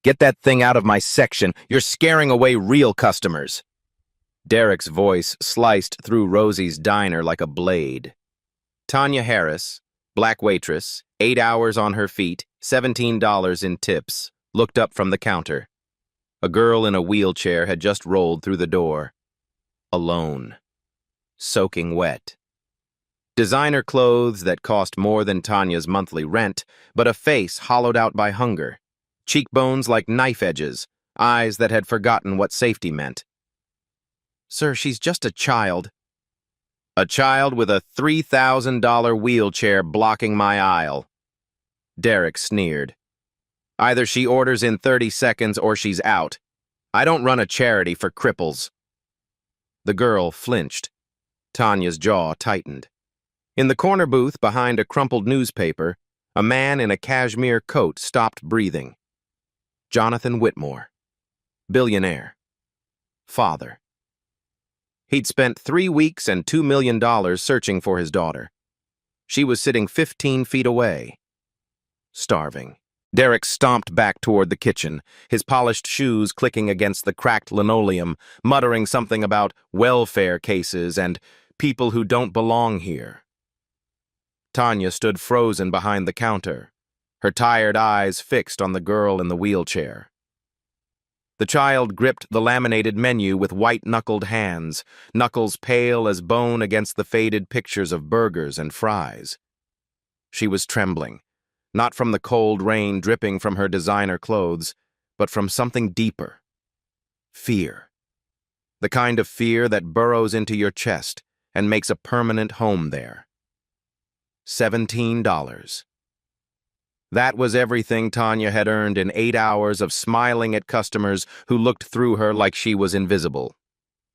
Get that thing out of my section. You're scaring away real customers. Derek's voice sliced through Rosie's diner like a blade. Tanya Harris, black waitress, 8 hours on her feet, $17 in tips, looked up from the counter. A girl in a wheelchair had just rolled through the door. Alone. Soaking wet. Designer clothes that cost more than Tanya's monthly rent, but a face hollowed out by hunger. Cheekbones like knife edges, eyes that had forgotten what safety meant. Sir, she's just a child. A child with a $3,000 wheelchair blocking my aisle. Derek sneered. Either she orders in 30 seconds or she's out. I don't run a charity for cripples. The girl flinched. Tanya's jaw tightened. In the corner booth behind a crumpled newspaper, a man in a cashmere coat stopped breathing. Jonathan Whitmore. Billionaire. Father. He'd spent 3 weeks and $2 million searching for his daughter. She was sitting 15 feet away. Starving. Derek stomped back toward the kitchen, his polished shoes clicking against the cracked linoleum, muttering something about welfare cases and people who don't belong here. Tanya stood frozen behind the counter, her tired eyes fixed on the girl in the wheelchair. The child gripped the laminated menu with white-knuckled hands, knuckles pale as bone against the faded pictures of burgers and fries. She was trembling, not from the cold rain dripping from her designer clothes, but from something deeper. Fear. The kind of fear that burrows into your chest and makes a permanent home there. $17. That was everything Tanya had earned in 8 hours of smiling at customers who looked through her like she was invisible.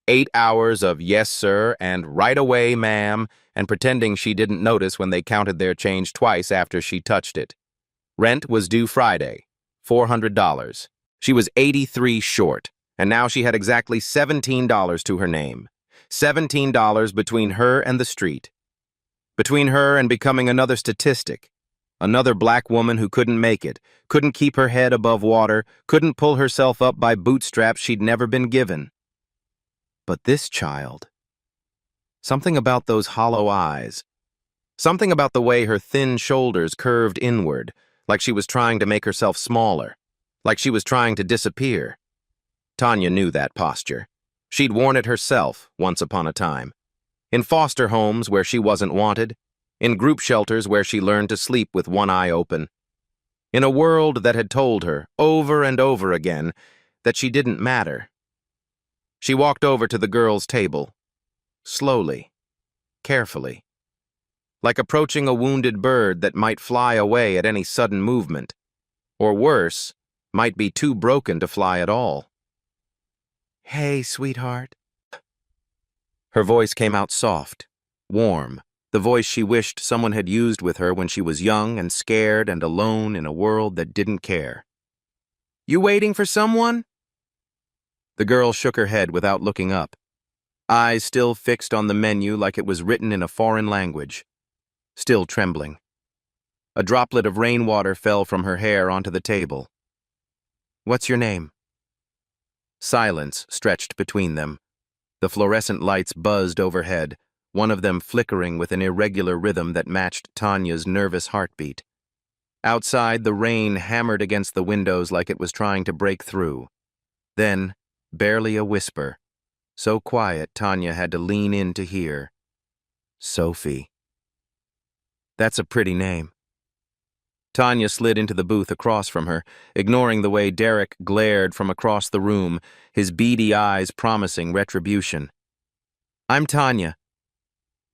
8 hours of yes, sir, and right away, ma'am, and pretending she didn't notice when they counted their change twice after she touched it. Rent was due Friday, $400. She was 83 short, and now she had exactly $17 to her name. $17 between her and the street. Between her and becoming another statistic. Another black woman who couldn't make it, couldn't keep her head above water, couldn't pull herself up by bootstraps she'd never been given. But this child. Something about those hollow eyes. Something about the way her thin shoulders curved inward, like she was trying to make herself smaller, like she was trying to disappear. Tanya knew that posture. She'd worn it herself once upon a time. In foster homes where she wasn't wanted, in group shelters where she learned to sleep with one eye open. In a world that had told her, over and over again, that she didn't matter. She walked over to the girl's table, slowly, carefully, like approaching a wounded bird that might fly away at any sudden movement, or worse, might be too broken to fly at all. "Hey, sweetheart." Her voice came out soft, warm, the voice she wished someone had used with her when she was young and scared and alone in a world that didn't care. "You waiting for someone?" The girl shook her head without looking up, eyes still fixed on the menu like it was written in a foreign language, still trembling. A droplet of rainwater fell from her hair onto the table. "What's your name?" Silence stretched between them. The fluorescent lights buzzed overhead, one of them flickering with an irregular rhythm that matched Tanya's nervous heartbeat. Outside, the rain hammered against the windows like it was trying to break through. Then, barely a whisper, so quiet Tanya had to lean in to hear. "Sophie." "That's a pretty name." Tanya slid into the booth across from her, ignoring the way Derek glared from across the room, his beady eyes promising retribution. "I'm Tanya.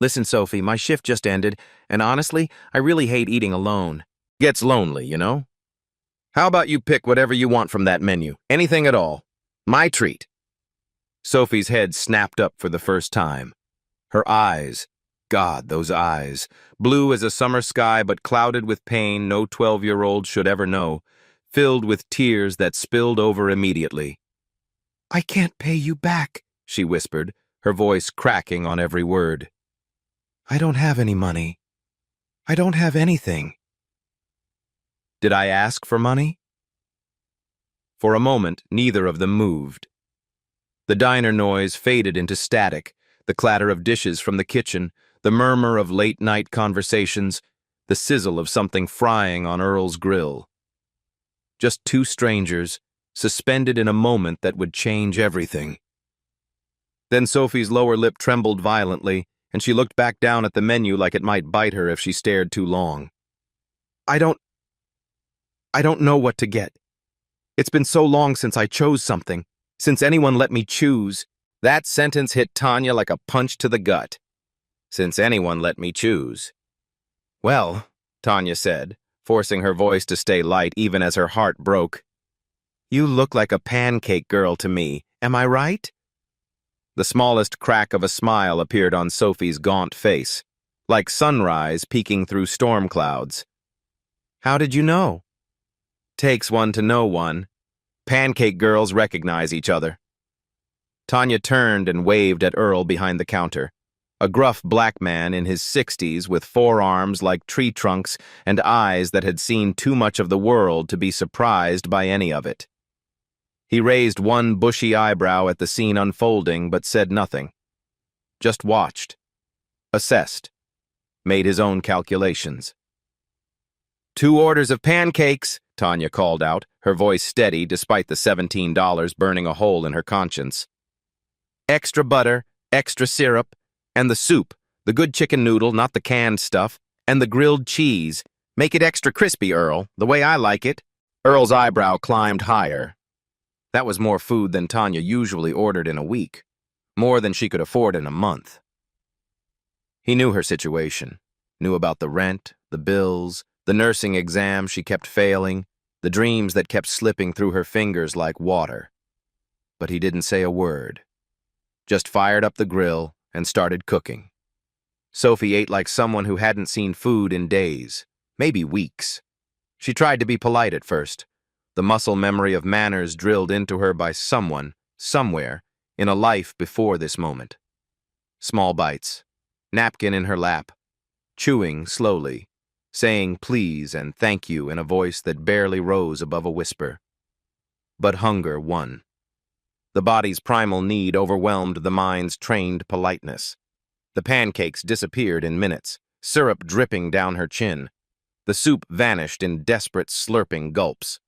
Listen, Sophie, my shift just ended, and honestly, I really hate eating alone. Gets lonely, you know? How about you pick whatever you want from that menu, anything at all. My treat." Sophie's head snapped up for the first time. Her eyes, God, those eyes, blue as a summer sky but clouded with pain no 12-year-old should ever know, filled with tears that spilled over immediately. "I can't pay you back," she whispered, her voice cracking on every word. "I don't have any money. I don't have anything." "Did I ask for money?" For a moment, neither of them moved. The diner noise faded into static, the clatter of dishes from the kitchen, the murmur of late-night conversations, the sizzle of something frying on Earl's grill. Just two strangers, suspended in a moment that would change everything. Then Sophie's lower lip trembled violently, and she looked back down at the menu like it might bite her if she stared too long. I don't know what to get. It's been so long since I chose something, since anyone let me choose. That sentence hit Tanya like a punch to the gut. Since anyone let me choose. Well, Tanya said, forcing her voice to stay light even as her heart broke. You look like a pancake girl to me, am I right? The smallest crack of a smile appeared on Sophie's gaunt face, like sunrise peeking through storm clouds. How did you know? Takes one to know one. Pancake girls recognize each other. Tanya turned and waved at Earl behind the counter, a gruff black man in his 60s with forearms like tree trunks and eyes that had seen too much of the world to be surprised by any of it. He raised one bushy eyebrow at the scene unfolding but said nothing. Just watched, assessed, made his own calculations. 2 orders of pancakes, Tanya called out, her voice steady despite the $17 burning a hole in her conscience. Extra butter, extra syrup, and the soup, the good chicken noodle, not the canned stuff, and the grilled cheese. Make it extra crispy, Earl, the way I like it. Earl's eyebrow climbed higher. That was more food than Tanya usually ordered in a week, more than she could afford in a month. He knew her situation, knew about the rent, the bills, the nursing exam she kept failing, the dreams that kept slipping through her fingers like water. But he didn't say a word, just fired up the grill and started cooking. Sophie ate like someone who hadn't seen food in days, maybe weeks. She tried to be polite at first, the muscle memory of manners drilled into her by someone, somewhere, in a life before this moment. Small bites, napkin in her lap, chewing slowly, saying please and thank you in a voice that barely rose above a whisper. But hunger won. The body's primal need overwhelmed the mind's trained politeness. The pancakes disappeared in minutes, syrup dripping down her chin. The soup vanished in desperate slurping gulps.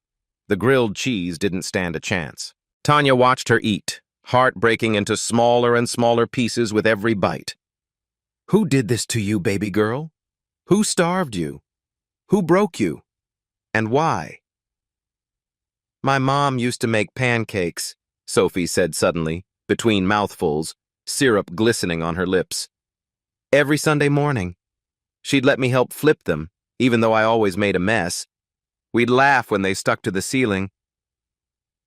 The grilled cheese didn't stand a chance. Tanya watched her eat, heart breaking into smaller and smaller pieces with every bite. Who did this to you, baby girl? Who starved you? Who broke you? And why? My mom used to make pancakes, Sophie said suddenly, between mouthfuls, syrup glistening on her lips. Every Sunday morning. She'd let me help flip them, even though I always made a mess. We'd laugh when they stuck to the ceiling.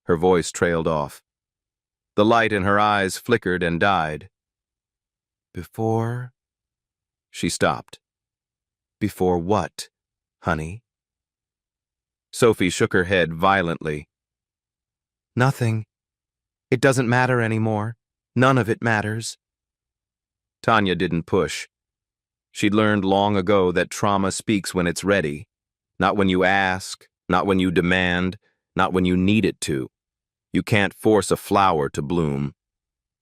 Her voice trailed off. The light in her eyes flickered and died. Before? She stopped. Before what, honey? Sophie shook her head violently. Nothing. It doesn't matter anymore. None of it matters. Tanya didn't push. She'd learned long ago that trauma speaks when it's ready. Not when you ask, not when you demand, not when you need it to. You can't force a flower to bloom.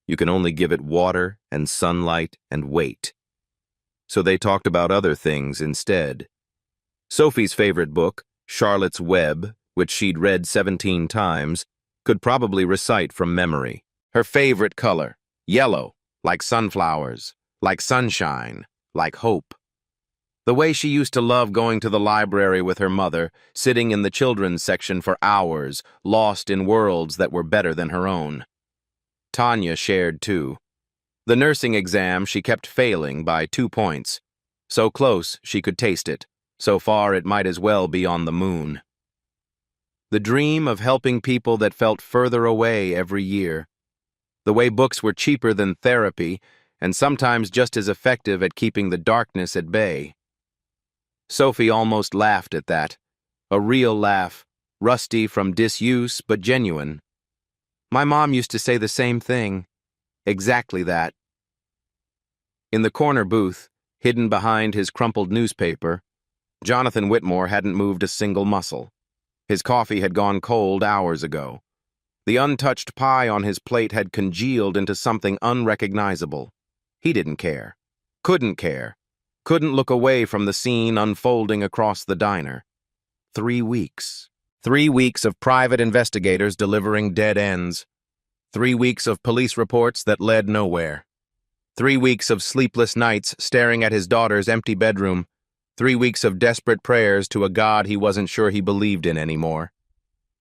You can only give it water and sunlight and wait. So they talked about other things instead. Sophie's favorite book, Charlotte's Web, which she'd read 17 times, could probably recite from memory. Her favorite color, yellow, like sunflowers, like sunshine, like hope. The way she used to love going to the library with her mother, sitting in the children's section for hours, lost in worlds that were better than her own. Tanya shared too. The nursing exam she kept failing by 2 points. So close she could taste it. So far it might as well be on the moon. The dream of helping people that felt further away every year. The way books were cheaper than therapy, and sometimes just as effective at keeping the darkness at bay. Sophie almost laughed at that. A real laugh, rusty from disuse but genuine. My mom used to say the same thing. Exactly that. In the corner booth, hidden behind his crumpled newspaper, Jonathan Whitmore hadn't moved a single muscle. His coffee had gone cold hours ago. The untouched pie on his plate had congealed into something unrecognizable. He didn't care. Couldn't care. Couldn't look away from the scene unfolding across the diner. 3 weeks. 3 weeks of private investigators delivering dead ends. 3 weeks of police reports that led nowhere. 3 weeks of sleepless nights staring at his daughter's empty bedroom. 3 weeks of desperate prayers to a God he wasn't sure he believed in anymore.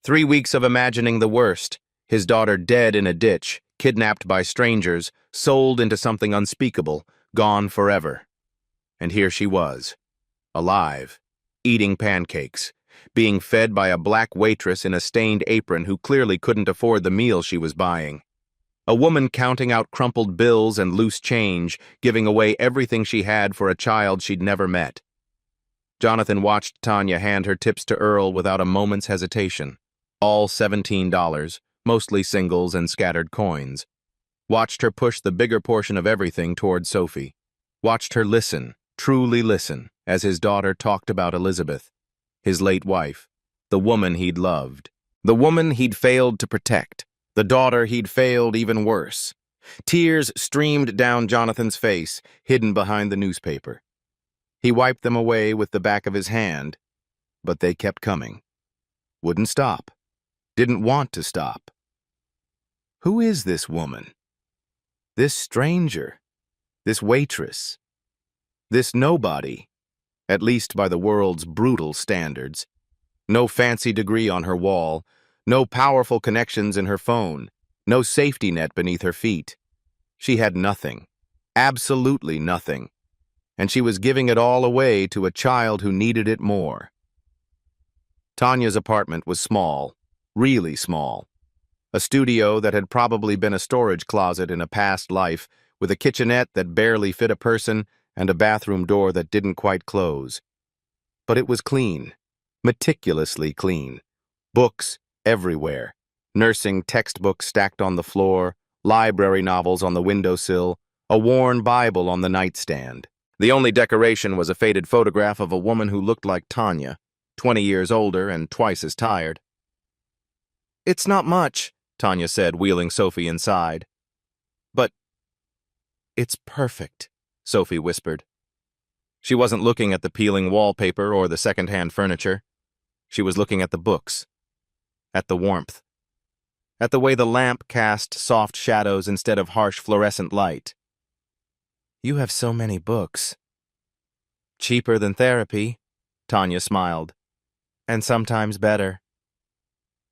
3 weeks of imagining the worst, his daughter dead in a ditch, kidnapped by strangers, sold into something unspeakable, gone forever. And here she was, alive, eating pancakes, being fed by a black waitress in a stained apron who clearly couldn't afford the meal she was buying. A woman counting out crumpled bills and loose change, giving away everything she had for a child she'd never met. Jonathan watched Tanya hand her tips to Earl without a moment's hesitation. All $17, mostly singles and scattered coins. Watched her push the bigger portion of everything toward Sophie. Watched her listen, truly listen, as his daughter talked about Elizabeth, his late wife, the woman he'd loved, the woman he'd failed to protect, the daughter he'd failed even worse. Tears streamed down Jonathan's face, hidden behind the newspaper. He wiped them away with the back of his hand, but they kept coming. Wouldn't stop. Didn't want to stop. Who is this woman? This stranger? This waitress? This nobody? At least by the world's brutal standards. No fancy degree on her wall, no powerful connections in her phone, no safety net beneath her feet. She had nothing. Absolutely nothing. And she was giving it all away to a child who needed it more. Tanya's apartment was small, really small. A studio that had probably been a storage closet in a past life, with a kitchenette that barely fit a person and a bathroom door that didn't quite close. But it was clean, meticulously clean. Books everywhere. Nursing textbooks stacked on the floor, library novels on the windowsill, a worn Bible on the nightstand. The only decoration was a faded photograph of a woman who looked like Tanya, 20 years older and twice as tired. "It's not much," Tanya said, wheeling Sophie inside. "But it's perfect," Sophie whispered. She wasn't looking at the peeling wallpaper or the second-hand furniture. She was looking at the books, at the warmth, at the way the lamp cast soft shadows instead of harsh fluorescent light. "You have so many books." "Cheaper than therapy," Tanya smiled. "And sometimes better."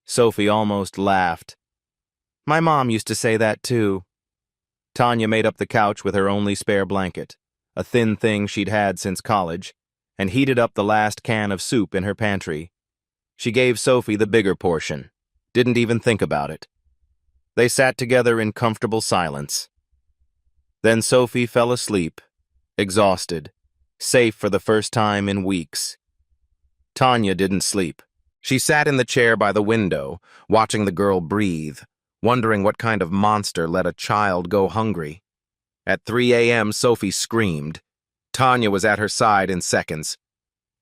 Sophie almost laughed. "My mom used to say that too." Tanya made up the couch with her only spare blanket, a thin thing she'd had since college, and heated up the last can of soup in her pantry. She gave Sophie the bigger portion, didn't even think about it. They sat together in comfortable silence. Then Sophie fell asleep, exhausted, safe for the first time in weeks. Tanya didn't sleep. She sat in the chair by the window, watching the girl breathe, wondering what kind of monster let a child go hungry. At 3 a.m., Sophie screamed. Tanya was at her side in seconds.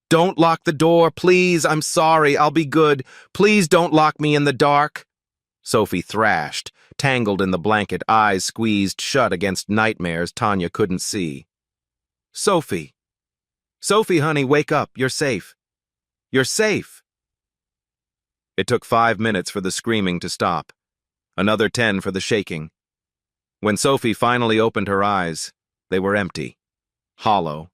"Don't lock the door, please. I'm sorry. I'll be good. Please don't lock me in the dark." Sophie thrashed, tangled in the blanket, eyes squeezed shut against nightmares Tanya couldn't see. "Sophie. Sophie, honey, wake up. You're safe. You're safe." It took 5 minutes for the screaming to stop. Another 10 for the shaking. When Sophie finally opened her eyes, they were empty, hollow,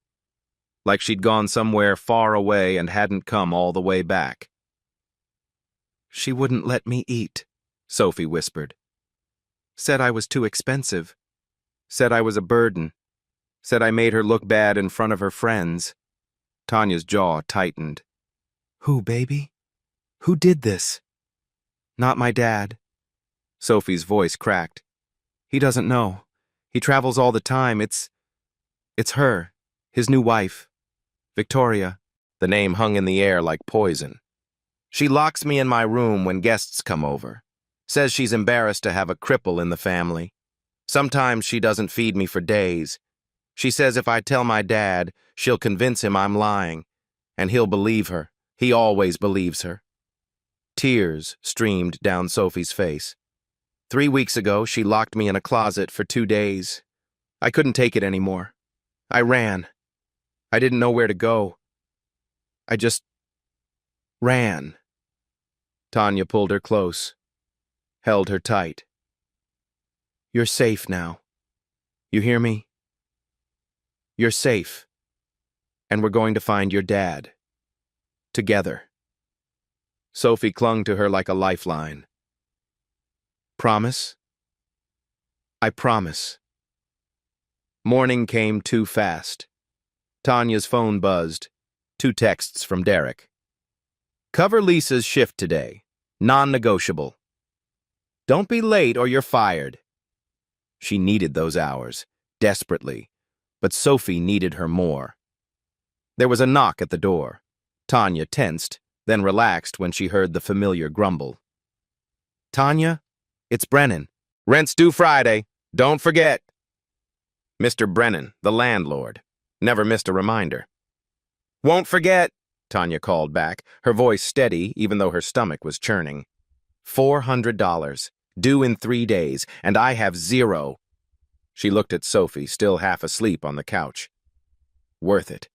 like she'd gone somewhere far away and hadn't come all the way back. "She wouldn't let me eat," Sophie whispered. "Said I was too expensive. Said I was a burden. Said I made her look bad in front of her friends." Tanya's jaw tightened. "Who, baby? Who did this?" "Not my dad." Sophie's voice cracked. "He doesn't know. He travels all the time. It's her, his new wife. Victoria." The name hung in the air like poison. "She locks me in my room when guests come over. Says she's embarrassed to have a cripple in the family. Sometimes she doesn't feed me for days. She says if I tell my dad, she'll convince him I'm lying, and he'll believe her. He always believes her. Tears streamed down Sophie's face. 3 weeks ago, she locked me in a closet for 2 days. I couldn't take it anymore. I ran. I didn't know where to go. I just ran. Tanya pulled her close, held her tight. You're safe now. You hear me? You're safe. And we're going to find your dad. Together. Sophie clung to her like a lifeline. Promise? I promise. Morning came too fast. Tanya's phone buzzed. 2 texts from Derek. Cover Lisa's shift today. Non-negotiable. Don't be late or you're fired. She needed those hours, desperately, but Sophie needed her more. There was a knock at the door. Tanya tensed, then relaxed when she heard the familiar grumble. Tanya, it's Brennan. Rent's due Friday. Don't forget. Mr. Brennan, the landlord, never missed a reminder. Won't forget, Tanya called back, her voice steady even though her stomach was churning. $400, due in 3 days, and I have 0. She looked at Sophie, still half asleep on the couch. Worth it.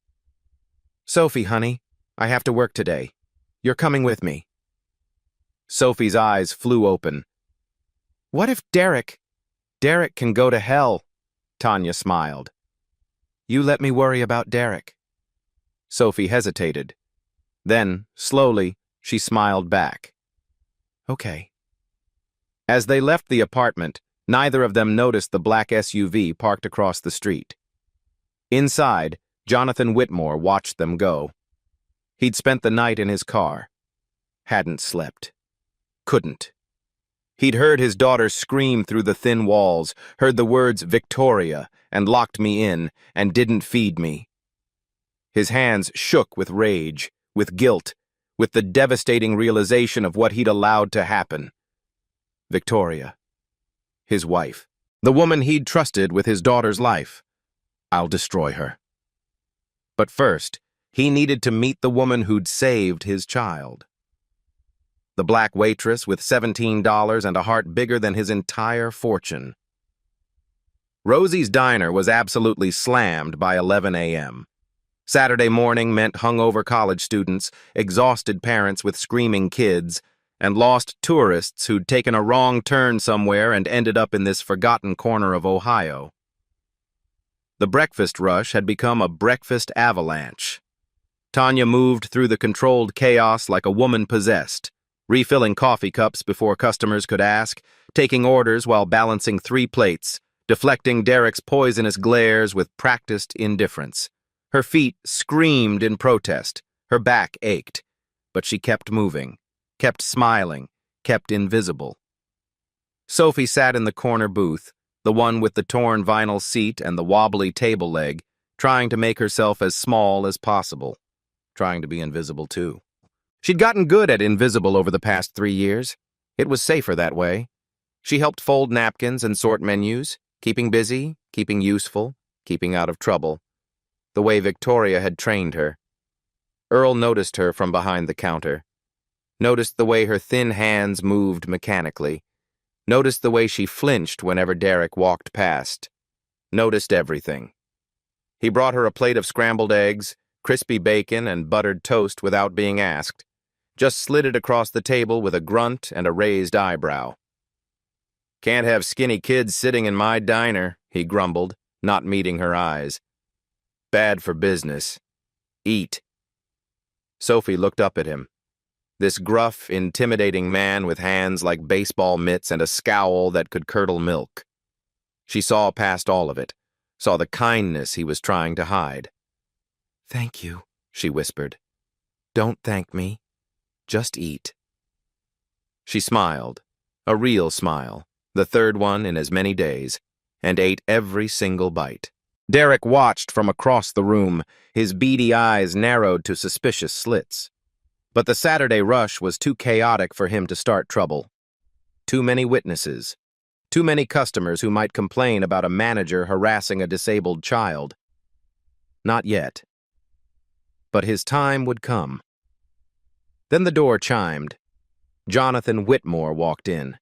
Sophie, honey, I have to work today. You're coming with me. Sophie's eyes flew open. What if Derek can go to hell? Tanya smiled. You let me worry about Derek. Sophie hesitated. Then, slowly, she smiled back. Okay. As they left the apartment, neither of them noticed the black SUV parked across the street. Inside, Jonathan Whitmore watched them go. He'd spent the night in his car. Hadn't slept. Couldn't. He'd heard his daughter scream through the thin walls, heard the words Victoria, and locked me in, and didn't feed me. His hands shook with rage, with guilt, with the devastating realization of what he'd allowed to happen. Victoria. His wife. The woman he'd trusted with his daughter's life. I'll destroy her. But first, he needed to meet the woman who'd saved his child. The black waitress with $17 and a heart bigger than his entire fortune. Rosie's diner was absolutely slammed by 11 a.m. Saturday morning meant hungover college students, exhausted parents with screaming kids, and lost tourists who'd taken a wrong turn somewhere and ended up in this forgotten corner of Ohio. The breakfast rush had become a breakfast avalanche. Tanya moved through the controlled chaos like a woman possessed, refilling coffee cups before customers could ask, taking orders while balancing 3 plates, deflecting Derek's poisonous glares with practiced indifference. Her feet screamed in protest, her back ached, but she kept moving, kept smiling, kept invisible. Sophie sat in the corner booth, the one with the torn vinyl seat and the wobbly table leg, trying to make herself as small as possible, trying to be invisible too. She'd gotten good at invisible over the past 3 years. It was safer that way. She helped fold napkins and sort menus, keeping busy, keeping useful, keeping out of trouble, the way Victoria had trained her. Earl noticed her from behind the counter, noticed the way her thin hands moved mechanically, noticed the way she flinched whenever Derek walked past, noticed everything. He brought her a plate of scrambled eggs, crispy bacon, and buttered toast without being asked, just slid it across the table with a grunt and a raised eyebrow. Can't have skinny kids sitting in my diner, he grumbled, not meeting her eyes. Bad for business. Eat. Sophie looked up at him. This gruff, intimidating man with hands like baseball mitts and a scowl that could curdle milk. She saw past all of it, saw the kindness he was trying to hide. Thank you, she whispered. Don't thank me. Just eat. She smiled, a real smile, the 3rd one in as many days, and ate every single bite. Derek watched from across the room, his beady eyes narrowed to suspicious slits. But the Saturday rush was too chaotic for him to start trouble. Too many witnesses. Too many customers who might complain about a manager harassing a disabled child. Not yet. But his time would come. Then the door chimed. Jonathan Whitmore walked in.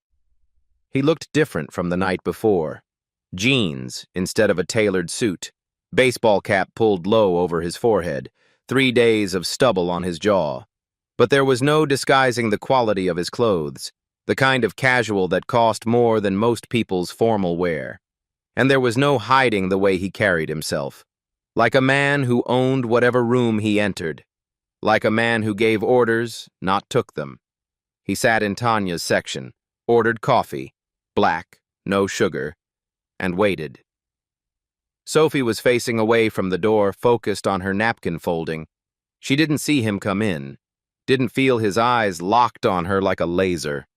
He looked different from the night before. Jeans instead of a tailored suit, baseball cap pulled low over his forehead, 3 days of stubble on his jaw. But there was no disguising the quality of his clothes, the kind of casual that cost more than most people's formal wear. And there was no hiding the way he carried himself. Like a man who owned whatever room he entered. Like a man who gave orders, not took them. He sat in Tanya's section, ordered coffee, black, no sugar, and waited. Sophie was facing away from the door, focused on her napkin folding. She didn't see him come in, didn't feel his eyes locked on her like a laser.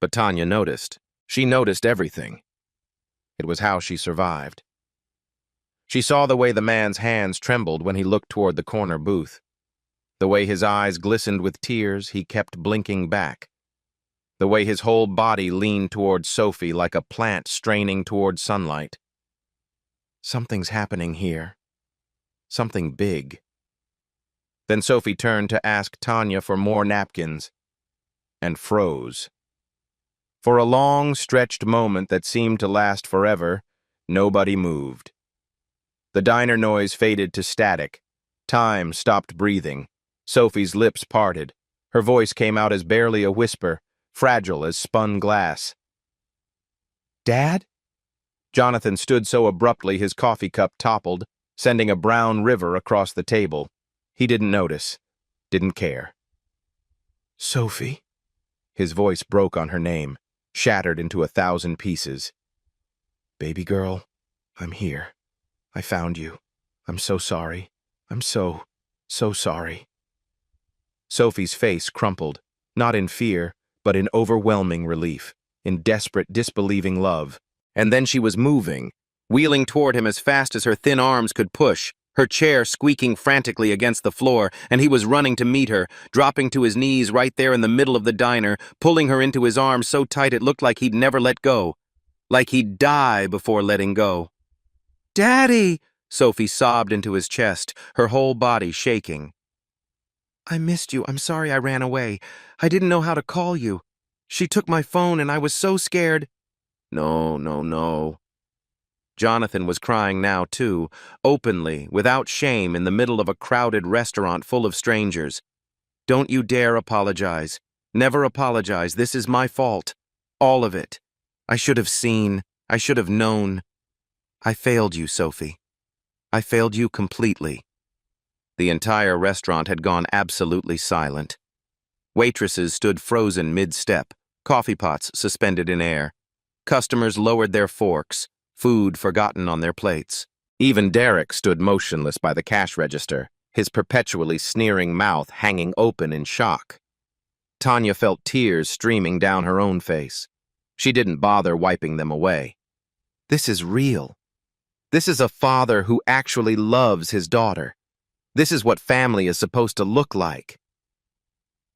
But Tanya noticed. She noticed everything. It was how she survived. She saw the way the man's hands trembled when he looked toward the corner booth. The way his eyes glistened with tears, he kept blinking back. The way his whole body leaned toward Sophie like a plant straining toward sunlight. Something's happening here. Something big. Then Sophie turned to ask Tanya for more napkins, and froze. For a long, stretched moment that seemed to last forever, nobody moved. The diner noise faded to static. Time stopped breathing. Sophie's lips parted. Her voice came out as barely a whisper, fragile as spun glass. "Dad?" Jonathan stood so abruptly his coffee cup toppled, sending a brown river across the table. He didn't notice, didn't care. "Sophie?" His voice broke on her name, shattered into 1,000 pieces. "Baby girl, I'm here. I found you. I'm so sorry. I'm so sorry." Sophie's face crumpled, not in fear, but in overwhelming relief, in desperate, disbelieving love. And then she was moving, wheeling toward him as fast as her thin arms could push, her chair squeaking frantically against the floor, and he was running to meet her, dropping to his knees right there in the middle of the diner, pulling her into his arms so tight it looked like he'd never let go, like he'd die before letting go. "Daddy!" Sophie sobbed into his chest, her whole body shaking. "I missed you. I'm sorry I ran away. I didn't know how to call you. She took my phone and I was so scared." No, no, no. Jonathan was crying now, too, openly, without shame, in the middle of a crowded restaurant full of strangers. "Don't you dare apologize. Never apologize. This is my fault. All of it. I should have seen. I should have known. I failed you, Sophie. I failed you completely." The entire restaurant had gone absolutely silent. Waitresses stood frozen mid-step, coffee pots suspended in air. Customers lowered their forks, food forgotten on their plates. Even Derek stood motionless by the cash register, his perpetually sneering mouth hanging open in shock. Tanya felt tears streaming down her own face. She didn't bother wiping them away. This is real. This is a father who actually loves his daughter. This is what family is supposed to look like.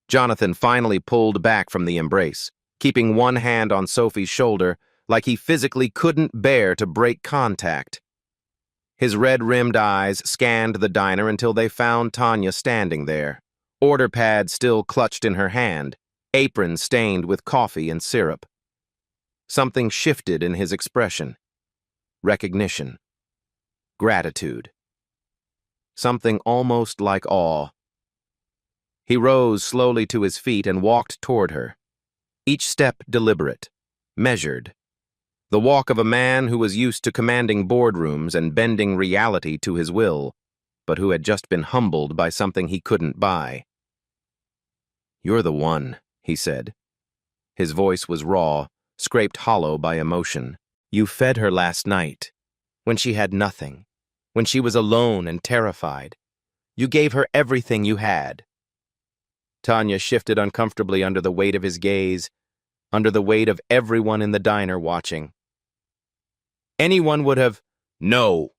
Jonathan finally pulled back from the embrace, keeping one hand on Sophie's shoulder like he physically couldn't bear to break contact. His red-rimmed eyes scanned the diner until they found Tanya standing there, order pad still clutched in her hand, apron stained with coffee and syrup. Something shifted in his expression. Recognition. Gratitude. Something almost like awe. He rose slowly to his feet and walked toward her. Each step deliberate, measured. The walk of a man who was used to commanding boardrooms and bending reality to his will, but who had just been humbled by something he couldn't buy. "You're the one," he said. His voice was raw, scraped hollow by emotion. "You fed her last night, when she had nothing, when she was alone and terrified. You gave her everything you had." Tanya shifted uncomfortably under the weight of his gaze, under the weight of everyone in the diner watching. "Anyone would have—" "No."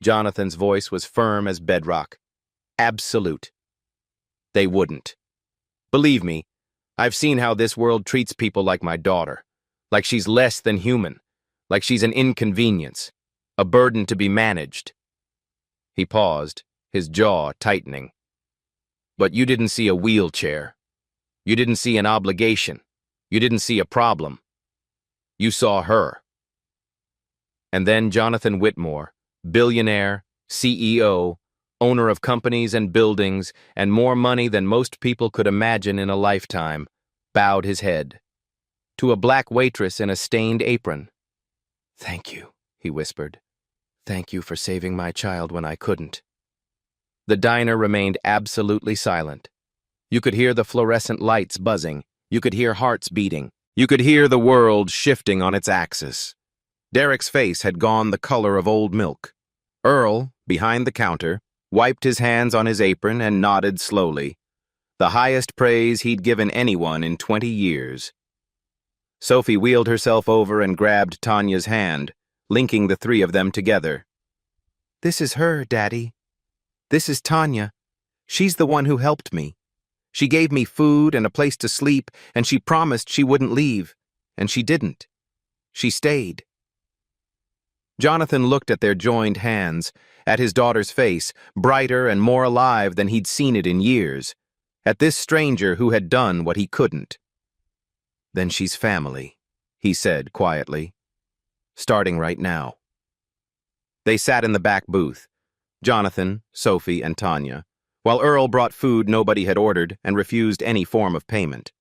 Jonathan's voice was firm as bedrock. "Absolute. They wouldn't. Believe me, I've seen how this world treats people like my daughter, like she's less than human, like she's an inconvenience, a burden to be managed." He paused, his jaw tightening. "But you didn't see a wheelchair. You didn't see an obligation. You didn't see a problem. You saw her. And then Jonathan Whitmore, billionaire, CEO, owner of companies and buildings, and more money than most people could imagine in a lifetime, bowed his head to a black waitress in a stained apron. "Thank you," he whispered. "Thank you for saving my child when I couldn't." The diner remained absolutely silent. You could hear the fluorescent lights buzzing. You could hear hearts beating. You could hear the world shifting on its axis. Derek's face had gone the color of old milk. Earl, behind the counter, wiped his hands on his apron and nodded slowly, the highest praise he'd given anyone in 20 years. Sophie wheeled herself over and grabbed Tanya's hand, linking the three of them together. "This is her, Daddy. This is Tanya. She's the one who helped me. She gave me food and a place to sleep, and she promised she wouldn't leave. And she didn't. She stayed." Jonathan looked at their joined hands, at his daughter's face, brighter and more alive than he'd seen it in years, at this stranger who had done what he couldn't. "Then she's family," he said quietly. "Starting right now." They sat in the back booth, Jonathan, Sophie, and Tanya, while Earl brought food nobody had ordered and refused any form of payment.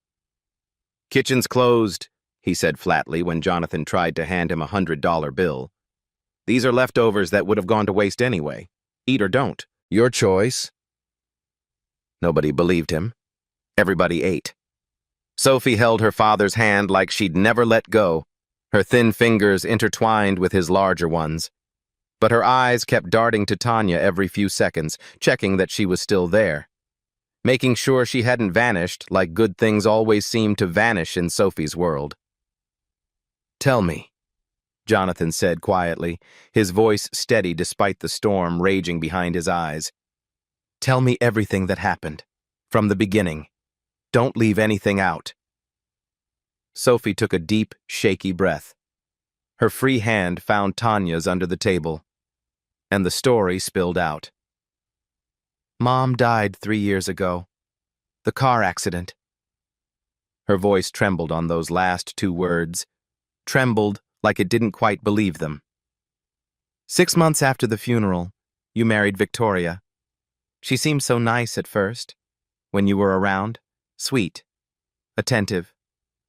"Kitchen's closed," he said flatly when Jonathan tried to hand him a $100 bill. "These are leftovers that would have gone to waste anyway. Eat or don't. Your choice." Nobody believed him. Everybody ate. Sophie held her father's hand like she'd never let go, her thin fingers intertwined with his larger ones. But her eyes kept darting to Tanya every few seconds, checking that she was still there, making sure she hadn't vanished like good things always seem to vanish in Sophie's world. "Tell me," Jonathan said quietly, his voice steady despite the storm raging behind his eyes. "Tell me everything that happened, from the beginning. Don't leave anything out." Sophie took a deep, shaky breath. Her free hand found Tanya's under the table, and the story spilled out. "Mom died 3 years ago. The car accident." Her voice trembled on those last 2 words, trembled like it didn't quite believe them. 6 months after the funeral, you married Victoria. She seemed so nice at first, when you were around, sweet, attentive,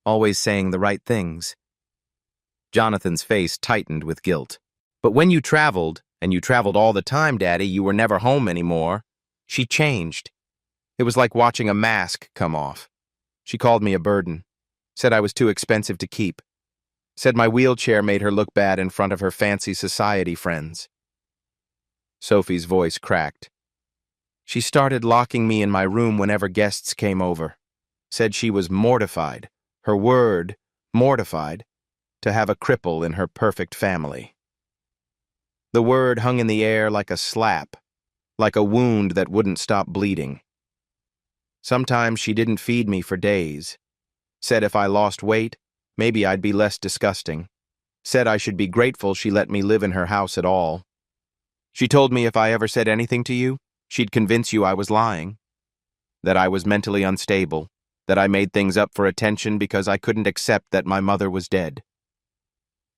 always saying the right things. Jonathan's face tightened with guilt. "But when you traveled, and you traveled all the time, Daddy, you were never home anymore, she changed. It was like watching a mask come off. She called me a burden, said I was too expensive to keep, said my wheelchair made her look bad in front of her fancy society friends." Sophie's voice cracked. "She started locking me in my room whenever guests came over. Said she was mortified, her word, mortified, to have a cripple in her perfect family." The word hung in the air like a slap, like a wound that wouldn't stop bleeding. "Sometimes she didn't feed me for days. Said if I lost weight, maybe I'd be less disgusting. Said I should be grateful she let me live in her house at all. She told me if I ever said anything to you, she'd convince you I was lying, that I was mentally unstable, that I made things up for attention because I couldn't accept that my mother was dead."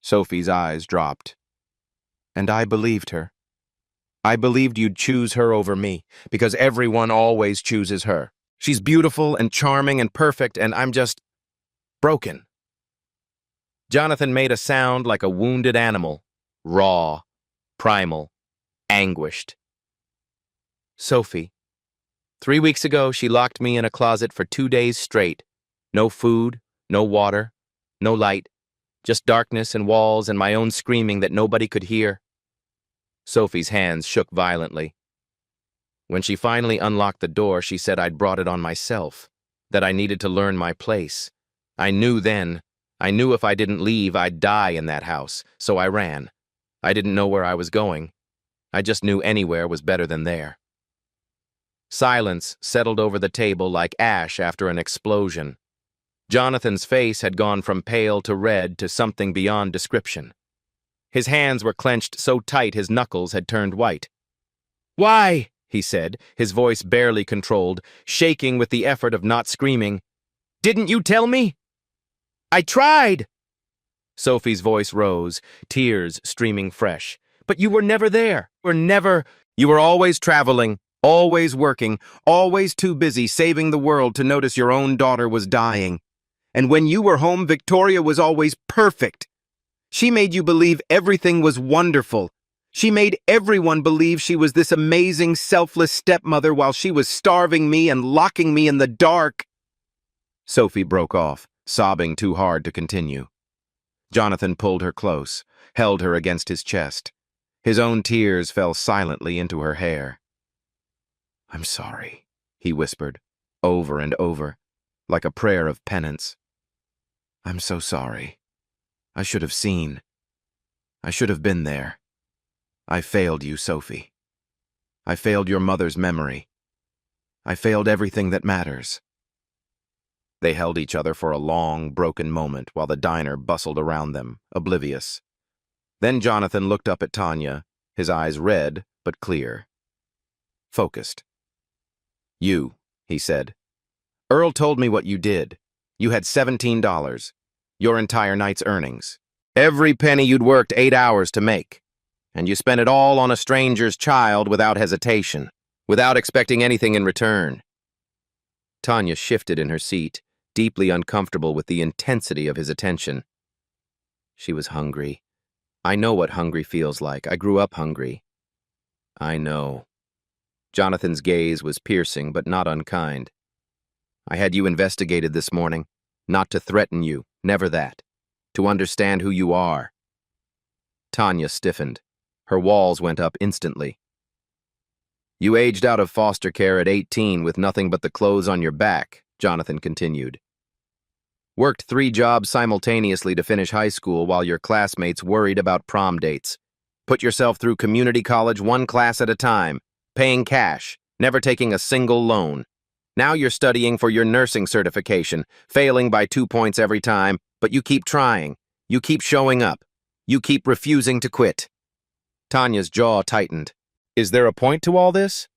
Sophie's eyes dropped. "And I believed her. I believed you'd choose her over me, because everyone always chooses her. She's beautiful and charming and perfect, and I'm just broken." Jonathan made a sound like a wounded animal, raw, primal, anguished. "Sophie, 3 weeks ago she locked me in a closet for 2 days straight. No food, no water, no light, just darkness and walls and my own screaming that nobody could hear." Sophie's hands shook violently. "When she finally unlocked the door, she said I'd brought it on myself, that I needed to learn my place. I knew then. I knew if I didn't leave, I'd die in that house, so I ran. I didn't know where I was going. I just knew anywhere was better than there." Silence settled over the table like ash after an explosion. Jonathan's face had gone from pale to red to something beyond description. His hands were clenched so tight his knuckles had turned white. "Why?" he said, his voice barely controlled, shaking with the effort of not screaming. Didn't you tell me? I tried. Sophie's voice rose, tears streaming fresh. But you were never there. You were always traveling, always working, always too busy saving the world to notice your own daughter was dying. And when you were home, Victoria was always perfect. She made you believe everything was wonderful. She made everyone believe she was this amazing, selfless stepmother while she was starving me and locking me in the dark. Sophie broke off, sobbing too hard to continue. Jonathan pulled her close, held her against his chest. His own tears fell silently into her hair. "I'm sorry," he whispered, over and over, like a prayer of penance. "I'm so sorry. I should have seen. I should have been there. I failed you, Sophie. I failed your mother's memory. I failed everything that matters." They held each other for a long, broken moment while the diner bustled around them, oblivious. Then Jonathan looked up at Tanya, his eyes red but clear. Focused. "You," he said. "Earl told me what you did. You had $17, your entire night's earnings. Every penny you'd worked 8 hours to make. And you spent it all on a stranger's child without hesitation, without expecting anything in return." Tanya shifted in her seat, deeply uncomfortable with the intensity of his attention. She was hungry. "I know what hungry feels like. I grew up hungry." "I know." Jonathan's gaze was piercing but not unkind. "I had you investigated this morning, not to threaten you, never that. To understand who you are." Tanya stiffened. Her walls went up instantly. "You aged out of foster care at 18 with nothing but the clothes on your back," Jonathan continued. "Worked 3 jobs simultaneously to finish high school while your classmates worried about prom dates. Put yourself through community college 1 class at a time, paying cash, never taking a single loan. Now you're studying for your nursing certification, failing by 2 points every time, but you keep trying. You keep showing up. You keep refusing to quit." Tanya's jaw tightened. "Is there a point to all this?"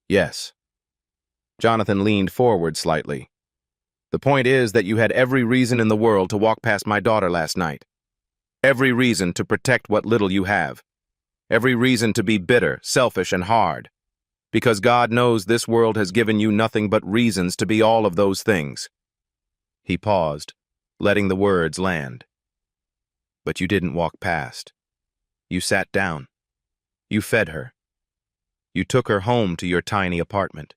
"Yes." Jonathan leaned forward slightly. "The point is that you had every reason in the world to walk past my daughter last night. Every reason to protect what little you have. Every reason to be bitter, selfish, and hard. Because God knows this world has given you nothing but reasons to be all of those things." He paused, letting the words land. "But you didn't walk past. You sat down. You fed her. You took her home to your tiny apartment.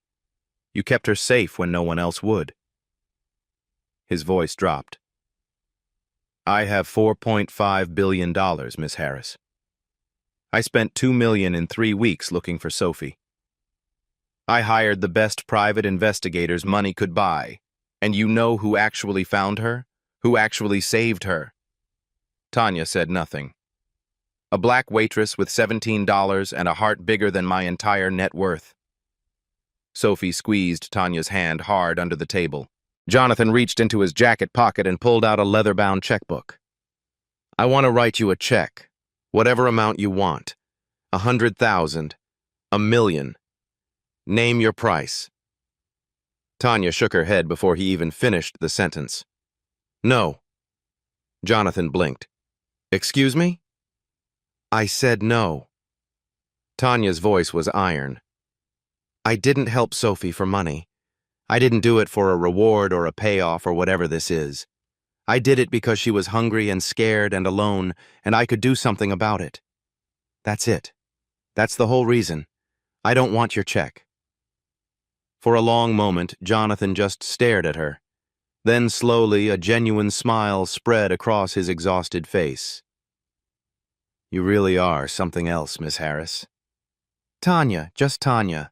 You kept her safe when no one else would." His voice dropped. "I have $4.5 billion, Miss Harris. I spent $2 million in 3 weeks looking for Sophie. I hired the best private investigators money could buy, and you know who actually found her? Who actually saved her?" Tanya said nothing. "A black waitress with $17 and a heart bigger than my entire net worth." Sophie squeezed Tanya's hand hard under the table. Jonathan reached into his jacket pocket and pulled out a leather-bound checkbook. "I want to write you a check, whatever amount you want. 100,000, 1,000,000. Name your price." Tanya shook her head before he even finished the sentence. "No." Jonathan blinked. "Excuse me?" "I said no." Tanya's voice was iron. "I didn't help Sophie for money. I didn't do it for a reward or a payoff or whatever this is. I did it because she was hungry and scared and alone, and I could do something about it. That's it. That's the whole reason. I don't want your check." For a long moment, Jonathan just stared at her. Then slowly, a genuine smile spread across his exhausted face. "You really are something else, Miss Harris." "Tanya, just Tanya."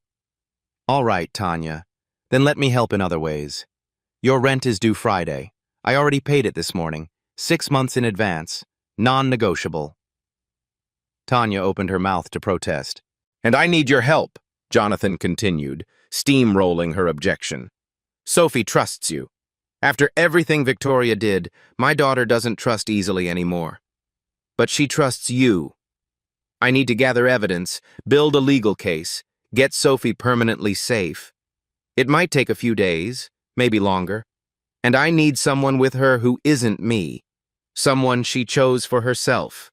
"All right, Tanya. Then let me help in other ways. Your rent is due Friday. I already paid it this morning, 6 months in advance, non-negotiable." Tanya opened her mouth to protest. "And I need your help," Jonathan continued, steamrolling her objection. "Sophie trusts you. After everything Victoria did, my daughter doesn't trust easily anymore. But she trusts you. I need to gather evidence, build a legal case, get Sophie permanently safe. It might take a few days, maybe longer. And I need someone with her who isn't me, someone she chose for herself.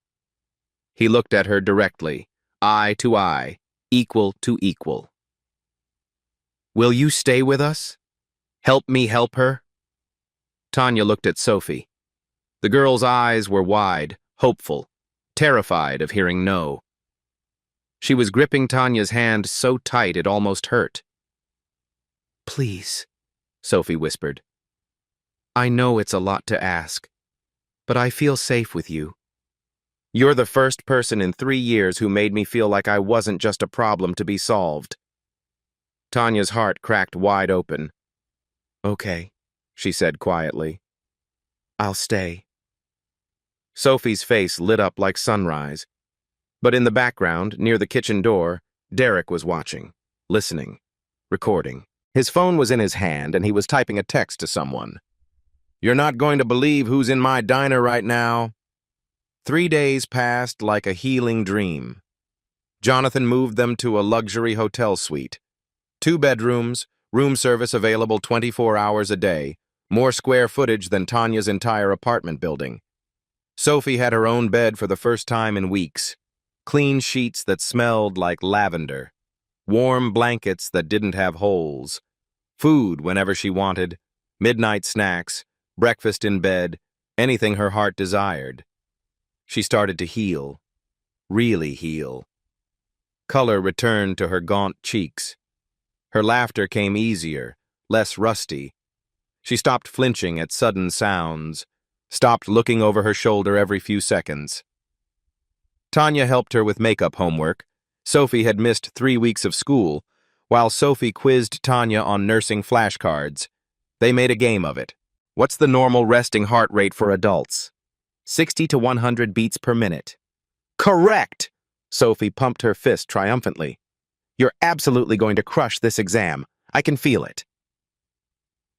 He looked at her directly, eye to eye, equal to equal. Will you stay with us? Help me help her? Tanya looked at Sophie. The girl's eyes were wide, hopeful, terrified of hearing no. She was gripping Tanya's hand so tight it almost hurt. Please, Sophie whispered. I know it's a lot to ask, but I feel safe with you. You're the first person in 3 years who made me feel like I wasn't just a problem to be solved. Tanya's heart cracked wide open. Okay, she said quietly. I'll stay. Sophie's face lit up like sunrise. But in the background, near the kitchen door, Derek was watching, listening, recording. His phone was in his hand and he was typing a text to someone. You're not going to believe who's in my diner right now. 3 days passed like a healing dream. Jonathan moved them to a luxury hotel suite. 2 bedrooms, room service available 24 hours a day, more square footage than Tanya's entire apartment building. Sophie had her own bed for the first time in weeks. Clean sheets that smelled like lavender. Warm blankets that didn't have holes. Food whenever she wanted. Midnight snacks. Breakfast in bed. Anything her heart desired. She started to heal. Really heal. Color returned to her gaunt cheeks. Her laughter came easier, less rusty. She stopped flinching at sudden sounds. Stopped looking over her shoulder every few seconds. Tanya helped her with makeup homework. Sophie had missed 3 weeks of school, while Sophie quizzed Tanya on nursing flashcards. They made a game of it. What's the normal resting heart rate for adults? 60 to 100 beats per minute. Correct! Sophie pumped her fist triumphantly. You're absolutely going to crush this exam. I can feel it.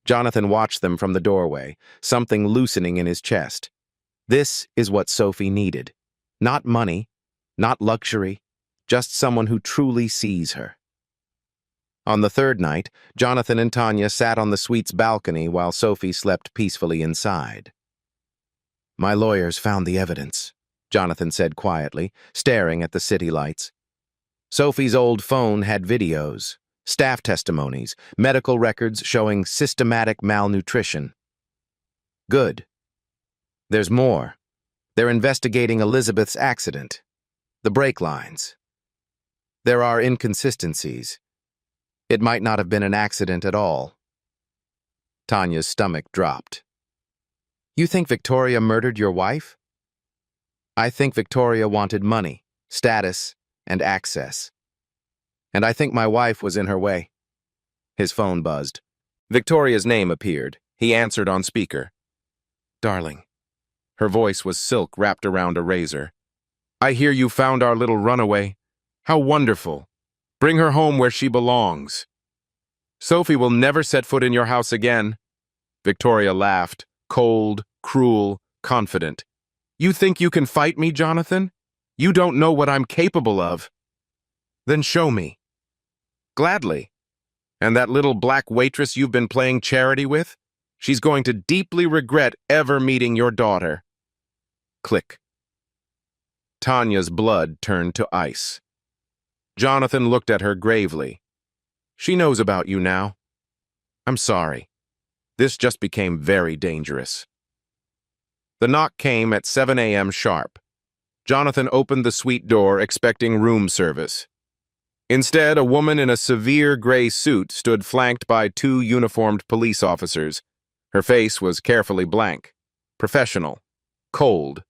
Jonathan watched them from the doorway, something loosening in his chest. This is what Sophie needed. Not money, not luxury, just someone who truly sees her. On the 3rd night, Jonathan and Tanya sat on the suite's balcony while Sophie slept peacefully inside. My lawyers found the evidence, Jonathan said quietly, staring at the city lights. Sophie's old phone had videos, staff testimonies, medical records showing systematic malnutrition. Good. There's more. They're investigating Elizabeth's accident, the brake lines. There are inconsistencies. It might not have been an accident at all. Tanya's stomach dropped. You think Victoria murdered your wife? I think Victoria wanted money, status, and access. And I think my wife was in her way. His phone buzzed. Victoria's name appeared. He answered on speaker. Darling. Her voice was silk wrapped around a razor. I hear you found our little runaway. How wonderful. Bring her home where she belongs. Sophie will never set foot in your house again. Victoria laughed, cold, cruel, confident. You think you can fight me, Jonathan? You don't know what I'm capable of. Then show me. Gladly. And that little black waitress you've been playing charity with? She's going to deeply regret ever meeting your daughter. Click. Tanya's blood turned to ice. Jonathan looked at her gravely. She knows about you now. I'm sorry. This just became very dangerous. The knock came at 7 a.m. sharp. Jonathan opened the suite door expecting room service. Instead, a woman in a severe gray suit stood flanked by 2 uniformed police officers. Her face was carefully blank, professional, cold.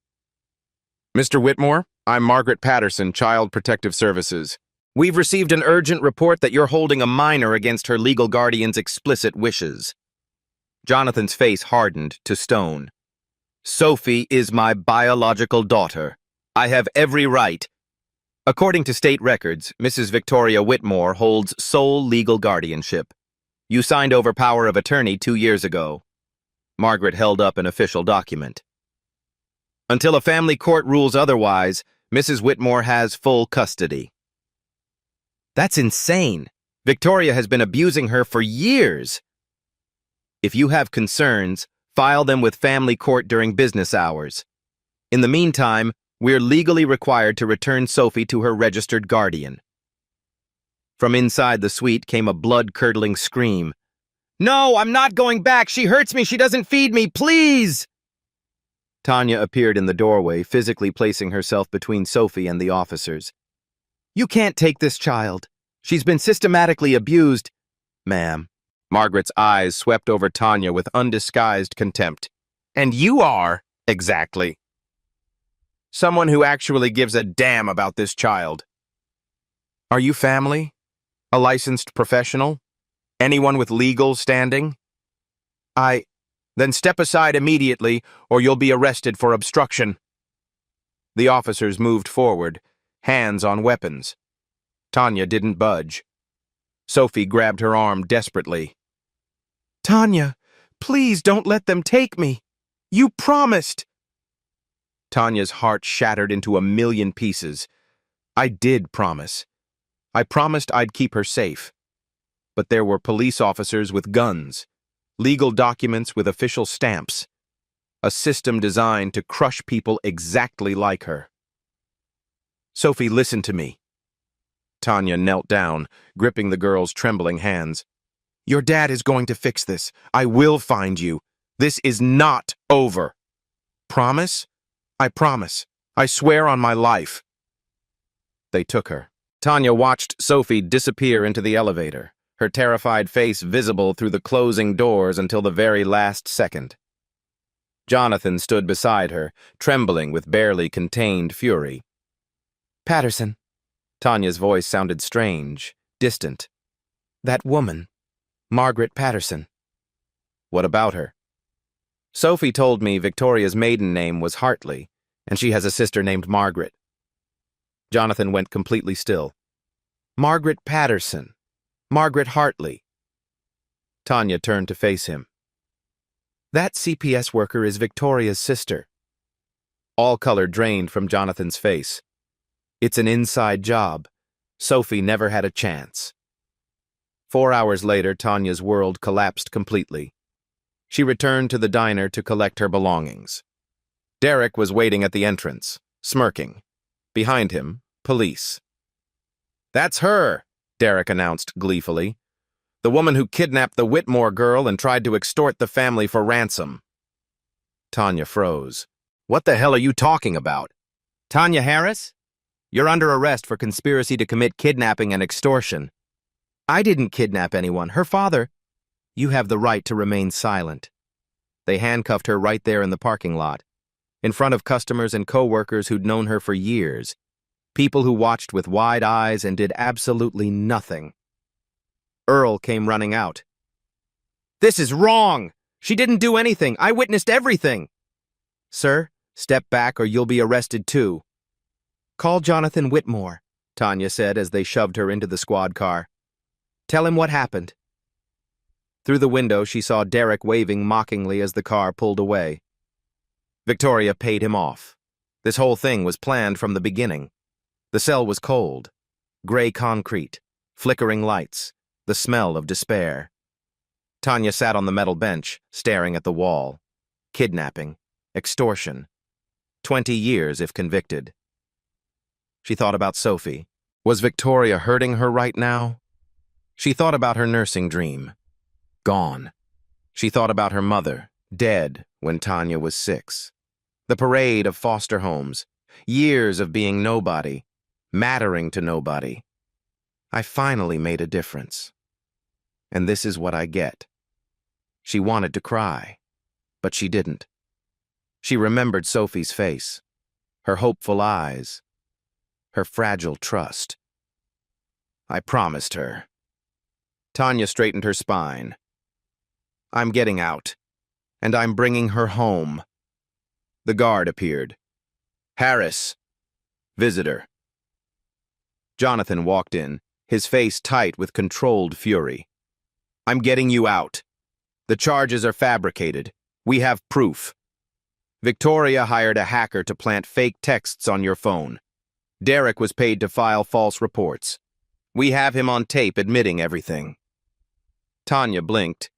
Mr. Whitmore, I'm Margaret Patterson, Child Protective Services. We've received an urgent report that you're holding a minor against her legal guardian's explicit wishes. Jonathan's face hardened to stone. Sophie is my biological daughter. I have every right. According to state records, Mrs. Victoria Whitmore holds sole legal guardianship. You signed over power of attorney 2 years ago. Margaret held up an official document. Until a family court rules otherwise, Mrs. Whitmore has full custody. That's insane. Victoria has been abusing her for years. If you have concerns, file them with family court during business hours. In the meantime, we're legally required to return Sophie to her registered guardian." From inside the suite came a blood-curdling scream. "No, I'm not going back! She hurts me! She doesn't feed me! Please!" Tanya appeared in the doorway, physically placing herself between Sophie and the officers. "You can't take this child. She's been systematically abused." "Ma'am." Margaret's eyes swept over Tanya with undisguised contempt. "And you are, exactly, someone who actually gives a damn about this child. Are you family? A licensed professional? Anyone with legal standing? Then step aside immediately, or you'll be arrested for obstruction." The officers moved forward, hands on weapons. Tanya didn't budge. Sophie grabbed her arm desperately. "Tanya, please don't let them take me. You promised." Tanya's heart shattered into a million pieces. "I did promise. I promised I'd keep her safe. But there were police officers with guns, legal documents with official stamps, a system designed to crush people exactly like her." "Sophie, listen to me." Tanya knelt down, gripping the girl's trembling hands. "Your dad is going to fix this. I will find you. This is not over. Promise? I promise. I swear on my life." They took her. Tanya watched Sophie disappear into the elevator, her terrified face visible through the closing doors until the very last second. Jonathan stood beside her, trembling with barely contained fury. "Patterson." Tanya's voice sounded strange, distant. "That woman, Margaret Patterson." "What about her?" "Sophie told me Victoria's maiden name was Hartley, and she has a sister named Margaret." Jonathan went completely still. "Margaret Patterson. Margaret Hartley." Tanya turned to face him. "That CPS worker is Victoria's sister." All color drained from Jonathan's face. "It's an inside job. Sophie never had a chance." 4 hours later, Tanya's world collapsed completely. She returned to the diner to collect her belongings. Derek was waiting at the entrance, smirking. Behind him, police. "That's her," Derek announced gleefully. "The woman who kidnapped the Whitmore girl and tried to extort the family for ransom." Tanya froze. "What the hell are you talking about?" "Tanya Harris? You're under arrest for conspiracy to commit kidnapping and extortion." "I didn't kidnap anyone. Her father—" "You have the right to remain silent." They handcuffed her right there in the parking lot, in front of customers and co-workers who'd known her for years, people who watched with wide eyes and did absolutely nothing. Earl came running out. "This is wrong! She didn't do anything! I witnessed everything!" "Sir, step back or you'll be arrested too." "Call Jonathan Whitmore," Tanya said as they shoved her into the squad car. "Tell him what happened." Through the window, she saw Derek waving mockingly as the car pulled away. Victoria paid him off. This whole thing was planned from the beginning. The cell was cold, gray concrete, flickering lights, the smell of despair. Tanya sat on the metal bench, staring at the wall. Kidnapping, extortion. 20 years if convicted. She thought about Sophie. Was Victoria hurting her right now? She thought about her nursing dream. Gone. She thought about her mother, dead when Tanya was 6. The parade of foster homes, years of being nobody, mattering to nobody. I finally made a difference. And this is what I get. She wanted to cry, but she didn't. She remembered Sophie's face, her hopeful eyes, her fragile trust. I promised her. Tanya straightened her spine. I'm getting out, and I'm bringing her home. The guard appeared. Harris. Visitor. Jonathan walked in, his face tight with controlled fury. I'm getting you out. The charges are fabricated. We have proof. Victoria hired a hacker to plant fake texts on your phone. Derek was paid to file false reports. We have him on tape admitting everything. Tanya blinked.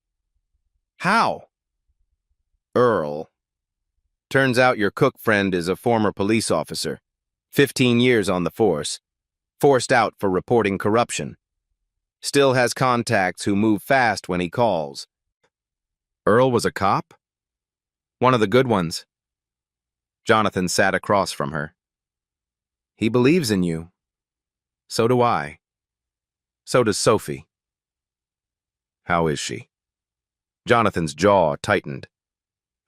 How? Earl. Turns out your cook friend is a former police officer. 15 years on the force. Forced out for reporting corruption. Still has contacts who move fast when he calls. Earl was a cop? One of the good ones. Jonathan sat across from her. He believes in you. So do I. So does Sophie. How is she? Jonathan's jaw tightened.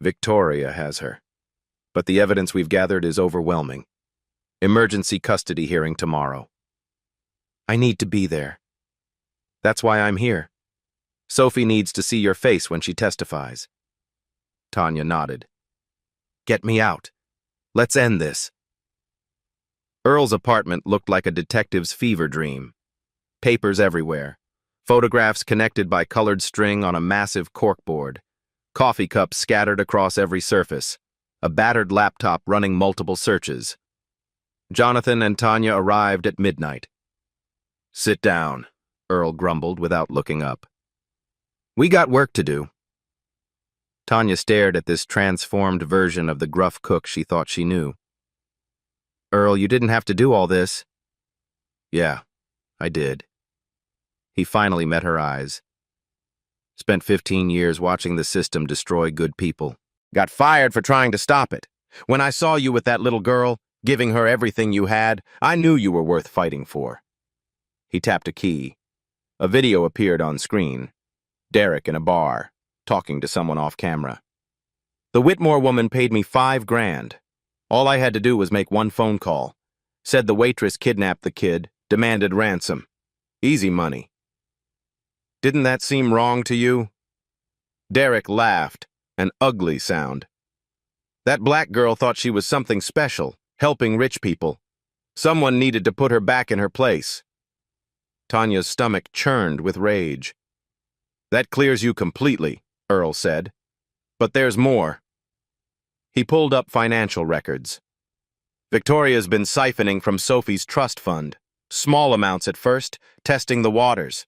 Victoria has her. But the evidence we've gathered is overwhelming. Emergency custody hearing tomorrow. I need to be there. That's why I'm here. Sophie needs to see your face when she testifies. Tanya nodded. Get me out. Let's end this. Earl's apartment looked like a detective's fever dream. Papers everywhere. Photographs connected by colored string on a massive corkboard. Coffee cups scattered across every surface. A battered laptop running multiple searches. Jonathan and Tanya arrived at midnight. Sit down, Earl grumbled without looking up. We got work to do. Tanya stared at this transformed version of the gruff cook she thought she knew. Earl, you didn't have to do all this. Yeah, I did. He finally met her eyes. Spent 15 years watching the system destroy good people. Got fired for trying to stop it. When I saw you with that little girl, giving her everything you had, I knew you were worth fighting for. He tapped a key. A video appeared on screen. Derek in a bar, talking to someone off camera. The Whitmore woman paid me $5 grand. All I had to do was make one phone call. Said the waitress kidnapped the kid, demanded ransom. Easy money. Didn't that seem wrong to you? Derek laughed, an ugly sound. That black girl thought she was something special, helping rich people. Someone needed to put her back in her place. Tanya's stomach churned with rage. That clears you completely, Earl said. But there's more. He pulled up financial records. Victoria's been siphoning from Sophie's trust fund. Small amounts at first, testing the waters.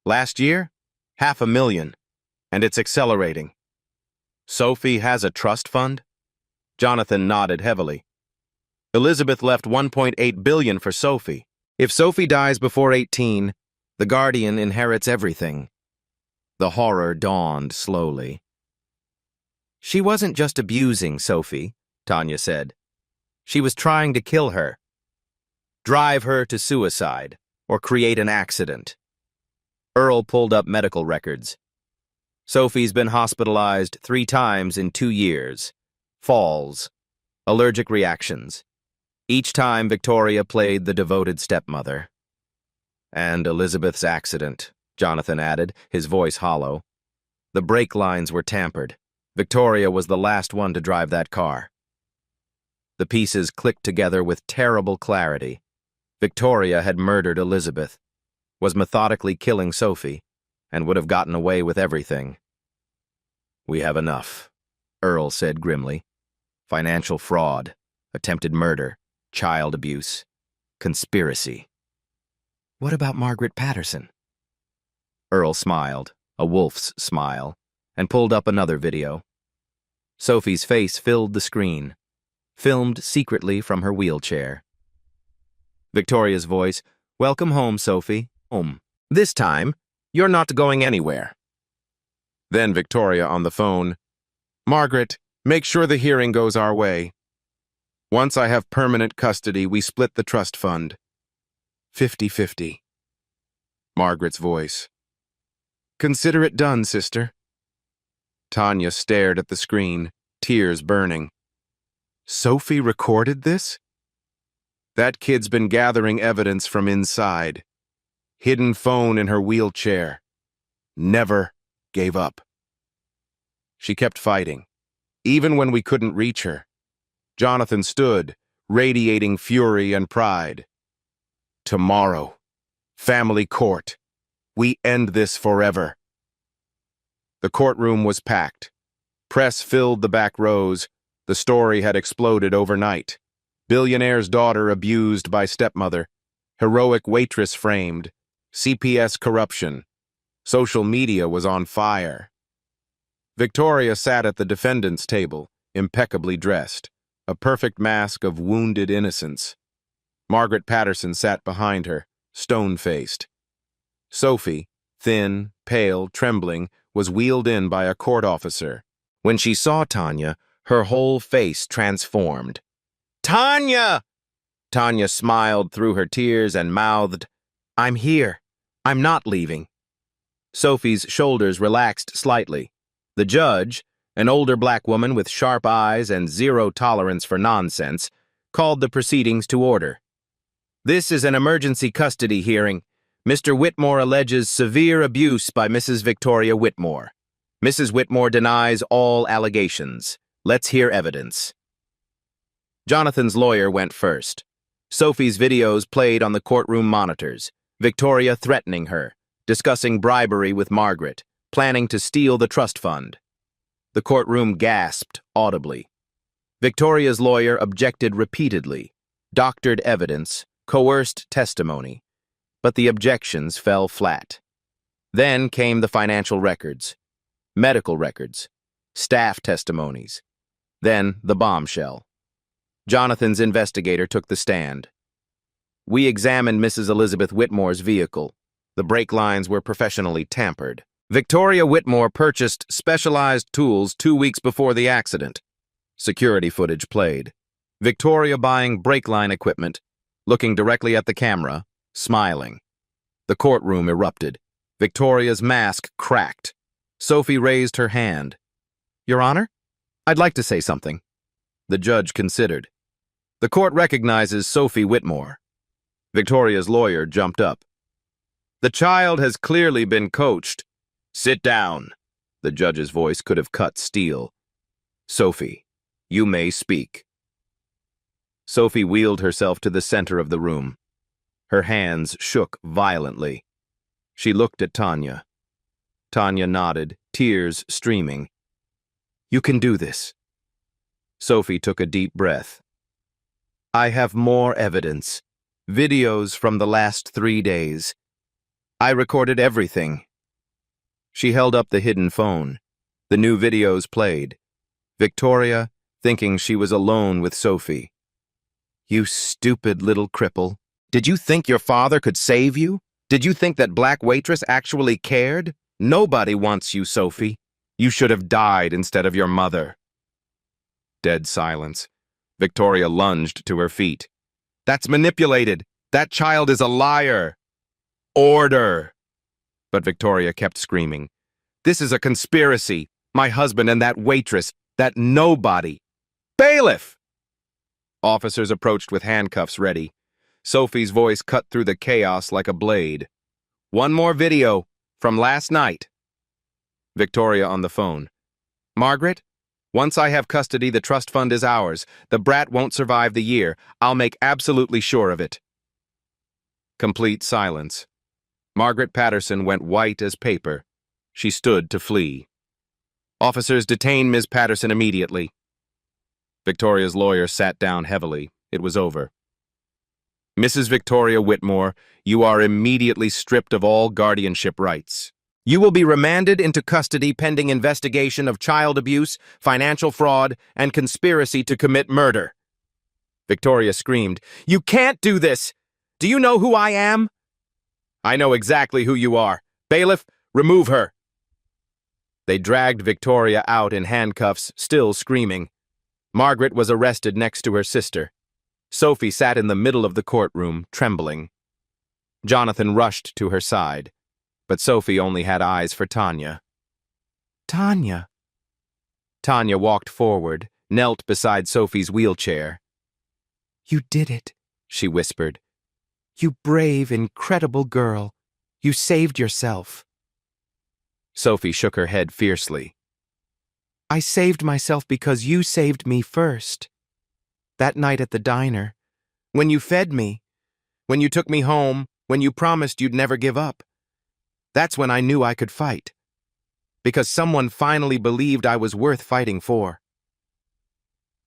Last year, $500,000, and it's accelerating. Sophie has a trust fund? Jonathan nodded heavily. Elizabeth left $1.8 billion for Sophie. If Sophie dies before 18, the guardian inherits everything. The horror dawned slowly. She wasn't just abusing Sophie, Tanya said. She was trying to kill her. Drive her to suicide, or create an accident. Earl pulled up medical records. Sophie's been hospitalized 3 times in 2 years. Falls. Allergic reactions. Each time Victoria played the devoted stepmother. And Elizabeth's accident, Jonathan added, his voice hollow. The brake lines were tampered. Victoria was the last one to drive that car. The pieces clicked together with terrible clarity. Victoria had murdered Elizabeth, was methodically killing Sophie, and would have gotten away with everything. We have enough, Earl said grimly. Financial fraud, attempted murder, child abuse, conspiracy. What about Margaret Patterson? Earl smiled, a wolf's smile, and pulled up another video. Sophie's face filled the screen, filmed secretly from her wheelchair. Victoria's voice, "Welcome home, Sophie. Home. This time, you're not going anywhere." Then Victoria on the phone, "Margaret, make sure the hearing goes our way. Once I have permanent custody, we split the trust fund. 50-50. Margaret's voice, "Consider it done, sister." Tanya stared at the screen, tears burning. Sophie recorded this? That kid's been gathering evidence from inside. Hidden phone in her wheelchair. Never gave up. She kept fighting, even when we couldn't reach her. Jonathan stood, radiating fury and pride. Tomorrow, family court. We end this forever. The courtroom was packed. Press filled the back rows. The story had exploded overnight. Billionaire's daughter abused by stepmother. Heroic waitress framed. CPS corruption. Social media was on fire. Victoria sat at the defendant's table, impeccably dressed, a perfect mask of wounded innocence. Margaret Patterson sat behind her, stone-faced. Sophie, thin, pale, trembling, was wheeled in by a court officer. When she saw Tanya, her whole face transformed. "Tanya!" Tanya smiled through her tears and mouthed, "I'm here. I'm not leaving." Sophie's shoulders relaxed slightly. The judge, an older black woman with sharp eyes and zero tolerance for nonsense, called the proceedings to order. "This is an emergency custody hearing. Mr. Whitmore alleges severe abuse by Mrs. Victoria Whitmore. Mrs. Whitmore denies all allegations. Let's hear evidence." Jonathan's lawyer went first. Sophie's videos played on the courtroom monitors, Victoria threatening her, discussing bribery with Margaret, planning to steal the trust fund. The courtroom gasped audibly. Victoria's lawyer objected repeatedly, doctored evidence, coerced testimony, but the objections fell flat. Then came the financial records, medical records, staff testimonies, then the bombshell. Jonathan's investigator took the stand. "We examined Mrs. Elizabeth Whitmore's vehicle. The brake lines were professionally tampered. Victoria Whitmore purchased specialized tools 2 weeks before the accident." Security footage played. Victoria buying brake line equipment, looking directly at the camera, smiling. The courtroom erupted. Victoria's mask cracked. Sophie raised her hand. "Your Honor, I'd like to say something." The judge considered. "The court recognizes Sophie Whitmore." Victoria's lawyer jumped up. "The child has clearly been coached." "Sit down." The judge's voice could have cut steel. "Sophie, you may speak." Sophie wheeled herself to the center of the room. Her hands shook violently. She looked at Tanya. Tanya nodded, tears streaming. "You can do this." Sophie took a deep breath. "I have more evidence. Videos from the last 3 days. I recorded everything." She held up the hidden phone. The new videos played. Victoria, thinking she was alone with Sophie. "You stupid little cripple. Did you think your father could save you? Did you think that Black Waitress actually cared? Nobody wants you, Sophie. You should have died instead of your mother." Dead silence. Victoria lunged to her feet. "That's manipulated. That child is a liar." "Order!" But Victoria kept screaming. "This is a conspiracy. My husband and that waitress, that nobody. Bailiff!" Officers approached with handcuffs ready. Sophie's voice cut through the chaos like a blade. "One more video from last night." Victoria on the phone. "Margaret? Once I have custody, the trust fund is ours. The brat won't survive the year. I'll make absolutely sure of it." Complete silence. Margaret Patterson went white as paper. She stood to flee. "Officers, detain Ms. Patterson immediately." Victoria's lawyer sat down heavily. It was over. "Mrs. Victoria Whitmore, you are immediately stripped of all guardianship rights. You will be remanded into custody pending investigation of child abuse, financial fraud, and conspiracy to commit murder." Victoria screamed, "You can't do this! Do you know who I am?" "I know exactly who you are. Bailiff, remove her." They dragged Victoria out in handcuffs, still screaming. Margaret was arrested next to her sister. Sophie sat in the middle of the courtroom, trembling. Jonathan rushed to her side, but Sophie only had eyes for Tanya. "Tanya." Tanya walked forward, knelt beside Sophie's wheelchair. "You did it," she whispered. "You brave, incredible girl. You saved yourself." Sophie shook her head fiercely. "I saved myself because you saved me first. That night at the diner, when you fed me, when you took me home, when you promised you'd never give up. That's when I knew I could fight. Because someone finally believed I was worth fighting for."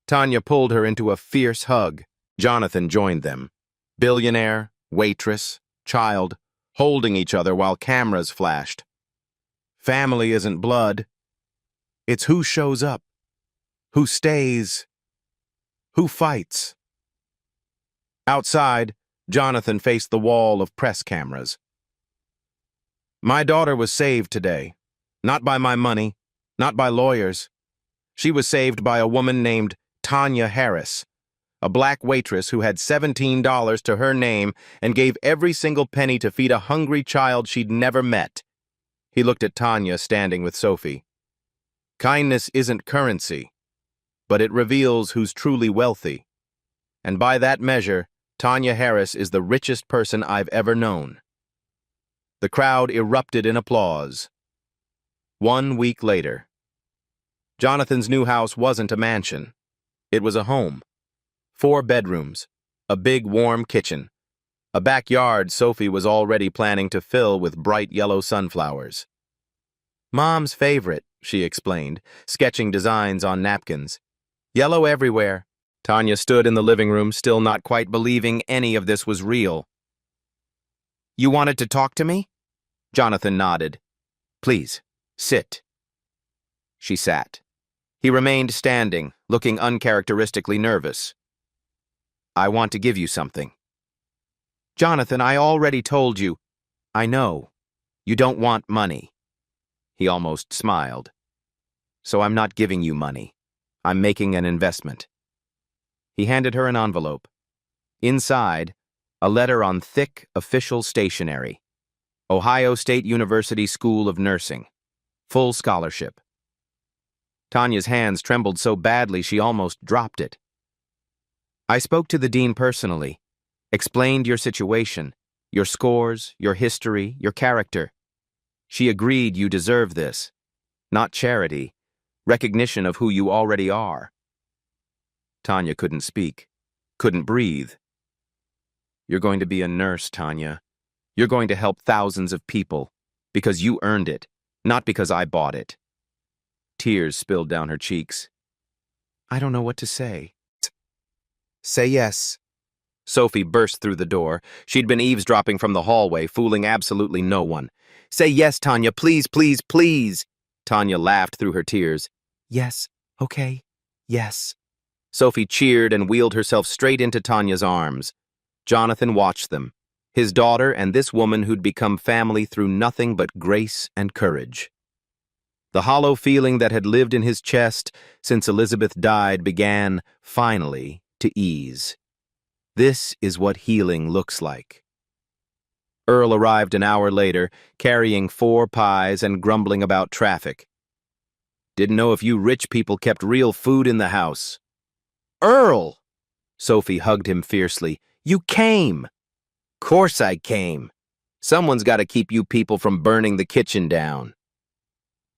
Tanya pulled her into a fierce hug. Jonathan joined them. Billionaire, waitress, child, holding each other while cameras flashed. "Family isn't blood. It's who shows up, who stays, who fights. Outside, Jonathan faced the wall of press cameras. My daughter was saved today. Not by my money, not by lawyers. She was saved by a woman named Tanya Harris, a black waitress who had $17 to her name and gave every single penny to feed a hungry child she'd never met. He looked at Tanya standing with Sophie. Kindness isn't currency, but it reveals who's truly wealthy. And by that measure, Tanya Harris is the richest person I've ever known. The crowd erupted in applause. 1 week later. Jonathan's new house wasn't a mansion. It was a home. 4 bedrooms, a big warm kitchen, a backyard Sophie was already planning to fill with bright yellow sunflowers. Mom's favorite, she explained, sketching designs on napkins. Yellow everywhere. Tanya stood in the living room, still not quite believing any of this was real. You wanted to talk to me? Jonathan nodded. Please, sit. She sat. He remained standing, looking uncharacteristically nervous. I want to give you something. Jonathan, I already told you. I know. You don't want money. He almost smiled. So I'm not giving you money. I'm making an investment. He handed her an envelope. Inside, a letter on thick, official stationery. Ohio State University School of Nursing. Full scholarship. Tanya's hands trembled so badly she almost dropped it. I spoke to the dean personally, explained your situation, your scores, your history, your character. She agreed you deserve this. Not charity, recognition of who you already are. Tanya couldn't speak, couldn't breathe. You're going to be a nurse, Tanya. You're going to help thousands of people, because you earned it, not because I bought it. Tears spilled down her cheeks. I don't know what to say. Say yes. Sophie burst through the door. She'd been eavesdropping from the hallway, fooling absolutely no one. Say yes, Tanya, please, please, please. Tanya laughed through her tears. Yes, okay, yes. Sophie cheered and wheeled herself straight into Tanya's arms. Jonathan watched them, his daughter and this woman who'd become family through nothing but grace and courage. The hollow feeling that had lived in his chest since Elizabeth died began, finally, to ease. This is what healing looks like. Earl arrived an hour later, carrying 4 pies and grumbling about traffic. Didn't know if you rich people kept real food in the house. Earl! Sophie hugged him fiercely. You came! Course I came. Someone's got to keep you people from burning the kitchen down.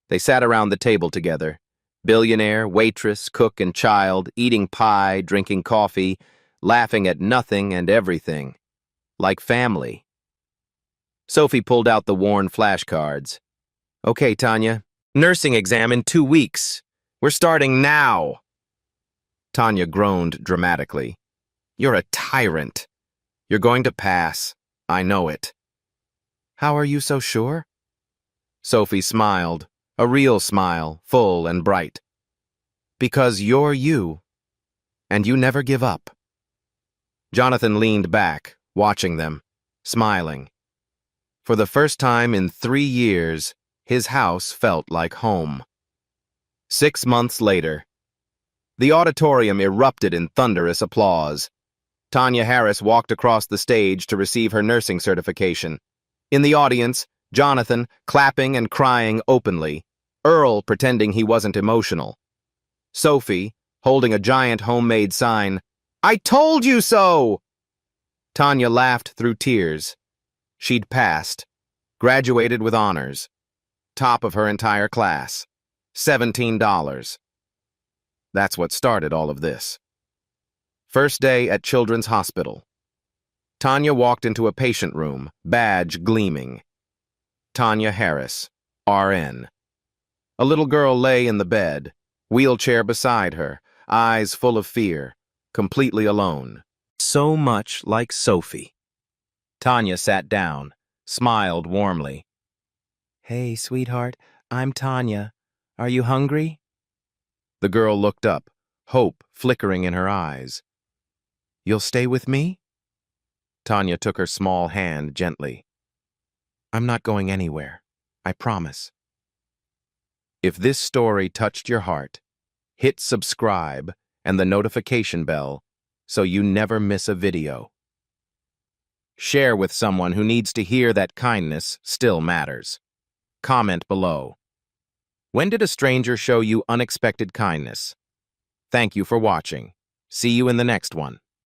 They sat around the table together. Billionaire, waitress, cook, and child, eating pie, drinking coffee, laughing at nothing and everything. Like family. Sophie pulled out the worn flashcards. Okay, Tanya. Nursing exam in 2 weeks. We're starting now. Tanya groaned dramatically. You're a tyrant. You're going to pass. I know it. How are you so sure? Sophie smiled. A real smile, full and bright. Because you're you, and you never give up. Jonathan leaned back, watching them, smiling. For the first time in 3 years, his house felt like home. 6 months later, the auditorium erupted in thunderous applause. Tanya Harris walked across the stage to receive her nursing certification. In the audience, Jonathan, clapping and crying openly, Earl pretending he wasn't emotional. Sophie, holding a giant homemade sign, I told you so! Tanya laughed through tears. She'd passed, graduated with honors, top of her entire class, $17. That's what started all of this. First day at Children's Hospital. Tanya walked into a patient room, badge gleaming. Tanya Harris, RN. A little girl lay in the bed, wheelchair beside her, eyes full of fear, completely alone. So much like Sophie. Tanya sat down, smiled warmly. Hey, sweetheart, I'm Tanya. Are you hungry? The girl looked up, hope flickering in her eyes. "You'll stay with me?" Tanya took her small hand gently. "I'm not going anywhere. I promise." If this story touched your heart, hit subscribe and the notification bell so you never miss a video. Share with someone who needs to hear that kindness still matters. Comment below. When did a stranger show you unexpected kindness? Thank you for watching. See you in the next one.